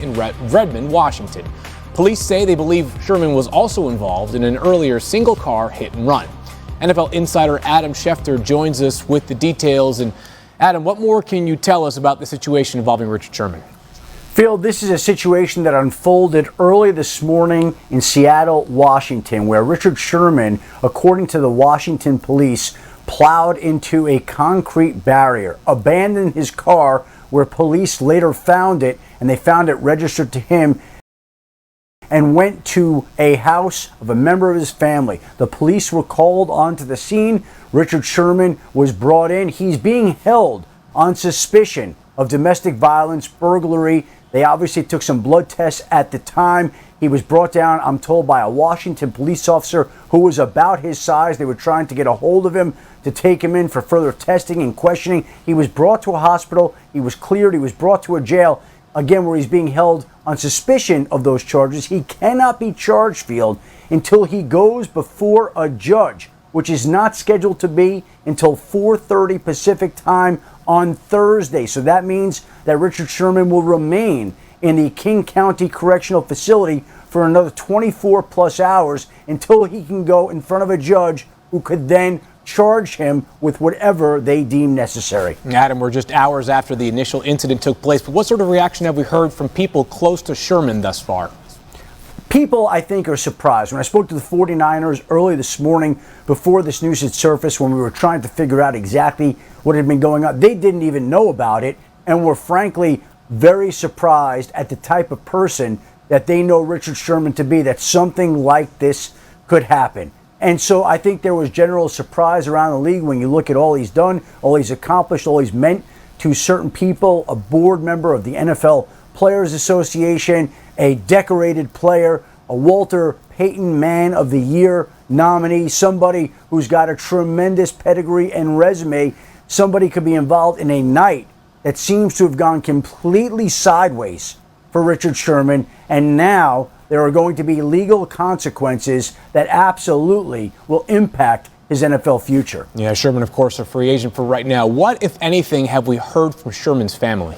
in Redmond, Washington. Police say they believe Sherman was also involved in an earlier single-car hit-and-run. NFL insider Adam Schefter joins us with the details. And Adam, what more can you tell us about the situation involving Richard Sherman? Phil, this is a situation that unfolded early this morning in Seattle, Washington, where Richard Sherman, according to the Washington police, plowed into a concrete barrier, abandoned his car where police later found it, and they found it registered to him, and went to a house of a member of his family. The police were called onto the scene. Richard Sherman was brought in. He's being held on suspicion of domestic violence, burglary. They obviously took some blood tests at the time. He was brought down, I'm told, by a Washington police officer who was about his size. They were trying to get a hold of him to take him in for further testing and questioning. He was brought to a hospital. He was cleared. He was brought to a jail, again, where he's being held on suspicion of those charges. He cannot be charged, Field, until he goes before a judge, which is not scheduled to be until 4:30 Pacific time on Thursday. So that means that Richard Sherman will remain in the King County Correctional Facility for another 24 plus hours until he can go in front of a judge who could then charge him with whatever they deem necessary. Adam, we're just hours after the initial incident took place, but what sort of reaction have we heard from people close to Sherman thus far? People, I think, are surprised. When I spoke to the 49ers early this morning before this news had surfaced, when we were trying to figure out exactly what had been going on, they didn't even know about it and were frankly very surprised at the type of person that they know Richard Sherman to be, that something like this could happen. And so I think there was general surprise around the league when you look at all he's done, all he's accomplished, all he's meant to certain people, a board member of the NFL Players Association, a decorated player, a Walter Payton Man of the Year nominee, somebody who's got a tremendous pedigree and resume. Somebody could be involved in a night that seems to have gone completely sideways for Richard Sherman, and now there are going to be legal consequences that absolutely will impact his NFL future. Yeah, Sherman, of course, a free agent for right now. What, if anything, have we heard from Sherman's family?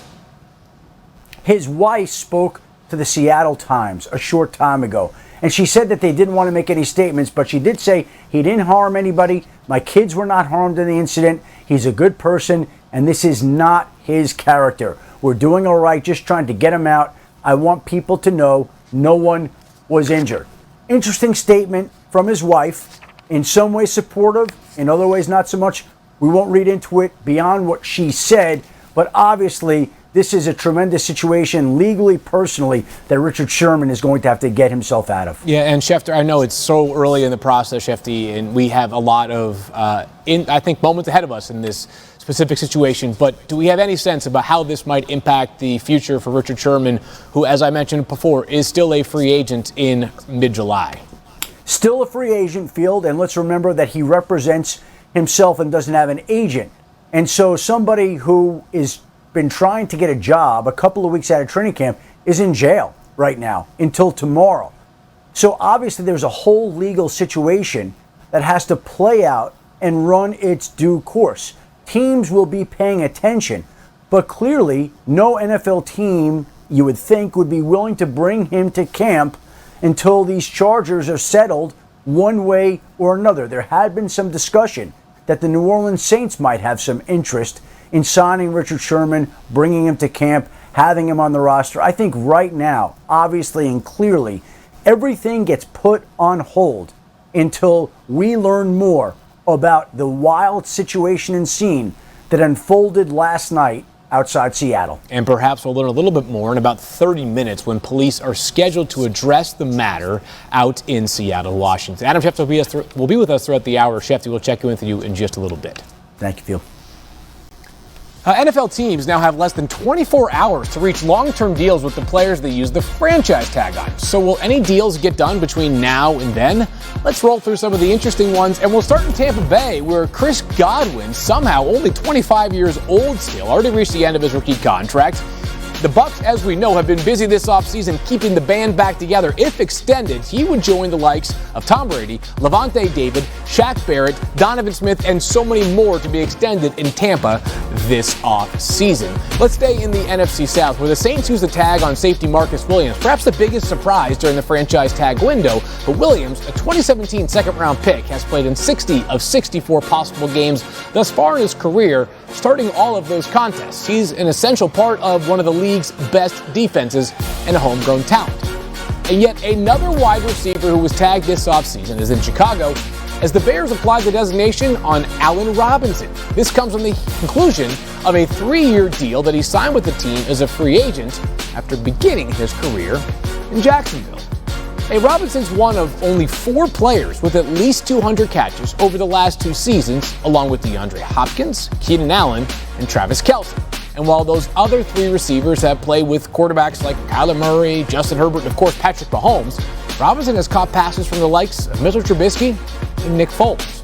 His wife spoke to the Seattle Times a short time ago, and she said that they didn't want to make any statements, but she did say he didn't harm anybody. My kids were not harmed in the incident. He's a good person, and this is not his character. We're doing all right, just trying to get him out. I want people to know no one was injured. Interesting statement from his wife. In some ways supportive, in other ways not so much. We won't read into it beyond what she said, but obviously this is a tremendous situation legally, personally, that Richard Sherman is going to have to get himself out of. Yeah, and Schefter, I know it's so early in the process, Schefter, and we have a lot of, I think, moments ahead of us in this specific situation, but do we have any sense about how this might impact the future for Richard Sherman, who, as I mentioned before, is still a free agent in mid-July? Still a free agent, Field, and let's remember that he represents himself and doesn't have an agent. And so somebody who is been trying to get a job a couple of weeks out of training camp is in jail right now until tomorrow. So obviously there's a whole legal situation that has to play out and run its due course. Teams will be paying attention, but clearly no NFL team, you would think, would be willing to bring him to camp until these charges are settled one way or another. There had been some discussion that the New Orleans Saints might have some interest in signing Richard Sherman, bringing him to camp, having him on the roster. I think right now, obviously and clearly, everything gets put on hold until we learn more about the wild situation and scene that unfolded last night outside Seattle. And perhaps we'll learn a little bit more in about 30 minutes when police are scheduled to address the matter out in Seattle, Washington. Adam Schefter will be with us throughout the hour. Schefter, we'll check in with you in just a little bit. Thank you, Phil. NFL teams now have less than 24 hours to reach long-term deals with the players they use the franchise tag on. So will any deals get done between now and then? Let's roll through some of the interesting ones, and we'll start in Tampa Bay, where Chris Godwin, somehow only 25 years old still, already reached the end of his rookie contract. The Bucs, as we know, have been busy this offseason keeping the band back together. If extended, he would join the likes of Tom Brady, Levante David, Shaq Barrett, Donovan Smith, and so many more to be extended in Tampa this offseason. Let's stay in the NFC South, where the Saints use the tag on safety Marcus Williams, perhaps the biggest surprise during the franchise tag window. But Williams, a 2017 second-round pick, has played in 60 of 64 possible games thus far in his career, starting all of those contests. He's an essential part of one of the league's best defenses and a homegrown talent. And yet another wide receiver who was tagged this offseason is in Chicago, as the Bears applied the designation on Allen Robinson. This comes on the conclusion of a 3-year deal that he signed with the team as a free agent after beginning his career in Jacksonville. Hey, Robinson's one of only 4 players with at least 200 catches over the last 2 seasons, along with DeAndre Hopkins, Keenan Allen, and Travis Kelce. And while those other 3 receivers have played with quarterbacks like Kyler Murray, Justin Herbert, and of course Patrick Mahomes, Robinson has caught passes from the likes of Mitchell Trubisky and Nick Foles.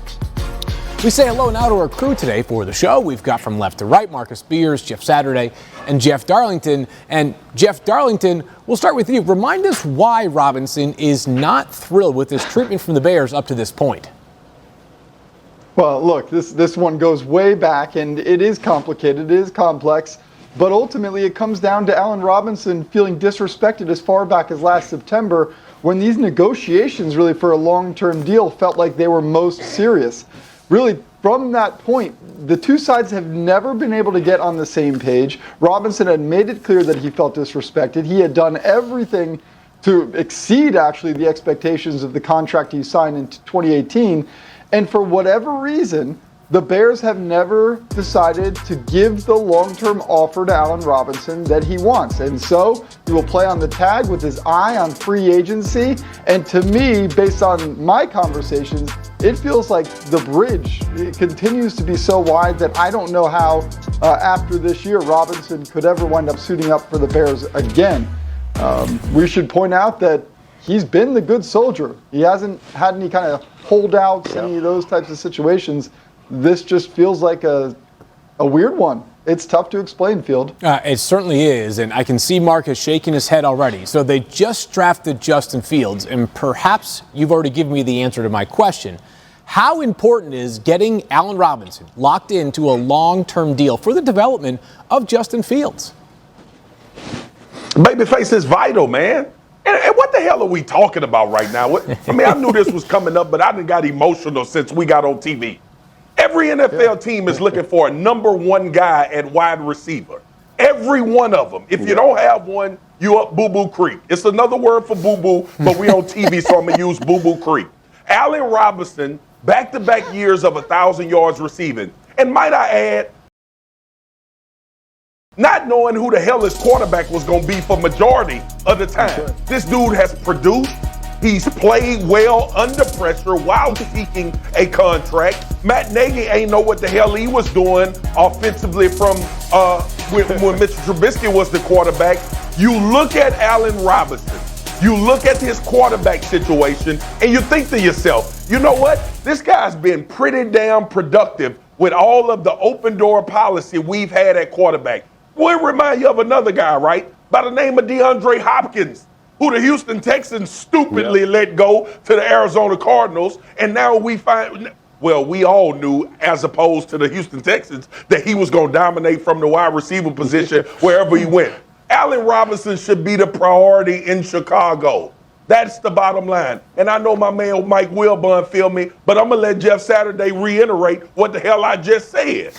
We say hello now to our crew today for the show. We've got from left to right Marcus Beers, Jeff Saturday, and Jeff Darlington. And Jeff Darlington, we'll start with you. Remind us why Robinson is not thrilled with his treatment from the Bears up to this point. Well, look, this one goes way back, and it is complicated, it is complex, but ultimately it comes down to Allen Robinson feeling disrespected as far back as last September, when these negotiations really for a long-term deal felt like they were most serious. Really, from that point, the two sides have never been able to get on the same page. Robinson had made it clear that he felt disrespected. He had done everything to exceed, actually, the expectations of the contract he signed in 2018. And for whatever reason, the Bears have never decided to give the long-term offer to Allen Robinson that he wants. And so he will play on the tag with his eye on free agency. And to me, based on my conversations, it feels like the bridge continues to be so wide that I don't know how after this year Robinson could ever wind up suiting up for the Bears again. We should point out that he's been the good soldier. He hasn't had any kind of holdouts, any of those types of situations. This just feels like a weird one. It's tough to explain, Field. It certainly is, and I can see Marcus shaking his head already. So they just drafted Justin Fields, and perhaps you've already given me the answer to my question. How important is getting Allen Robinson locked into a long-term deal for the development of Justin Fields? Babyface is vital, man. And what the hell are we talking about right now? I knew this was coming up, but I done got emotional since we got on TV. Every NFL team is looking for a number 1 guy at wide receiver. Every one of them. If you don't have one, you up boo-boo creek. It's another word for boo-boo, but we on TV, so I'm going to use boo-boo creek. Allen Robinson, back-to-back years of 1,000 yards receiving. And might I add, not knowing who the hell his quarterback was going to be for majority of the time. This dude has produced. He's played well under pressure while seeking a contract. Matt Nagy ain't know what the hell he was doing offensively from when Mitchell Trubisky was the quarterback. You look at Allen Robinson, you look at his quarterback situation, and you think to yourself, you know what? This guy's been pretty damn productive with all of the open door policy we've had at quarterback. We'll remind you of another guy, right? By the name of DeAndre Hopkins, who the Houston Texans stupidly let go to the Arizona Cardinals. And now we find, well, we all knew, as opposed to the Houston Texans, that he was going to dominate from the wide receiver position wherever he went. Allen Robinson should be the priority in Chicago. That's the bottom line. And I know my man Mike Wilbon feel me, but I'm going to let Jeff Saturday reiterate what the hell I just said.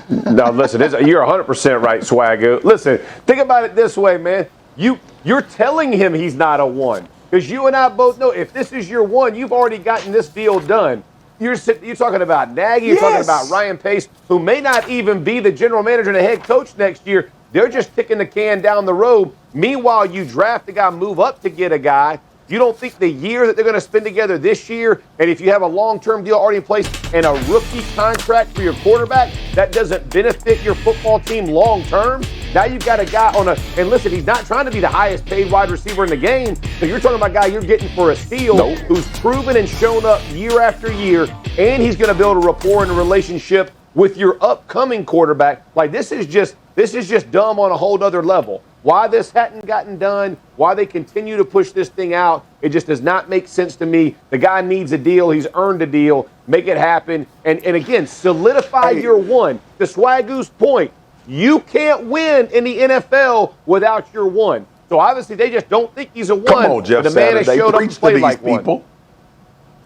No, listen, you're 100% right, Swagger. Listen, think about it this way, man. You're telling him he's not a 1. Because you and I both know if this is your 1, you've already gotten this deal done. You're talking about Nagy, you're talking about Ryan Pace, who may not even be the general manager and the head coach next year. They're just kicking the can down the road. Meanwhile, you draft a guy, move up to get a guy. You don't think the year that they're going to spend together this year, and if you have a long-term deal already in place and a rookie contract for your quarterback, that doesn't benefit your football team long-term? Now you've got a guy and listen, he's not trying to be the highest paid wide receiver in the game. So you're talking about a guy you're getting for a steal who's proven and shown up year after year, and he's going to build a rapport and a relationship with your upcoming quarterback. Like, this is just This is just dumb on a whole other level. Why this hadn't gotten done, why they continue to push this thing out, it just does not make sense to me. The guy needs a deal. He's earned a deal. Make it happen. And again, solidify your one. To Swagu's point, you can't win in the NFL without your one. So obviously they just don't think he's a one. Come on, Jeff but the man has Saturday. showed up Preach to to play these like people. one.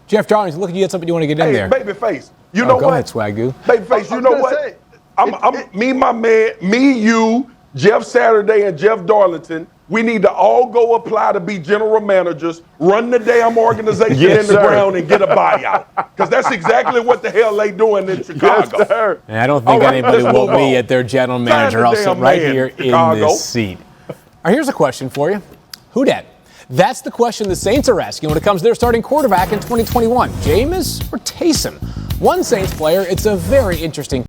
Jeff Drawings, look, you had something you want to get in there. Babyface. You know go what? ahead, Swagu. Babyface, you know what? Me, my man, me, you, Jeff Saturday, and Jeff Darlington, we need to all go apply to be general managers, run the damn organization Yes, in the sir. ground, and get a buyout. Because that's exactly what the hell they doing in Chicago. Yes, sir. And I don't think All right, anybody let's will move be on. at their general Find manager. the I'll sit damn right man, here in Chicago. this seat. All right, here's a question for you. Who dat? That's the question the Saints are asking when it comes to their starting quarterback in 2021. Jameis or Taysom? One Saints player, it's a very interesting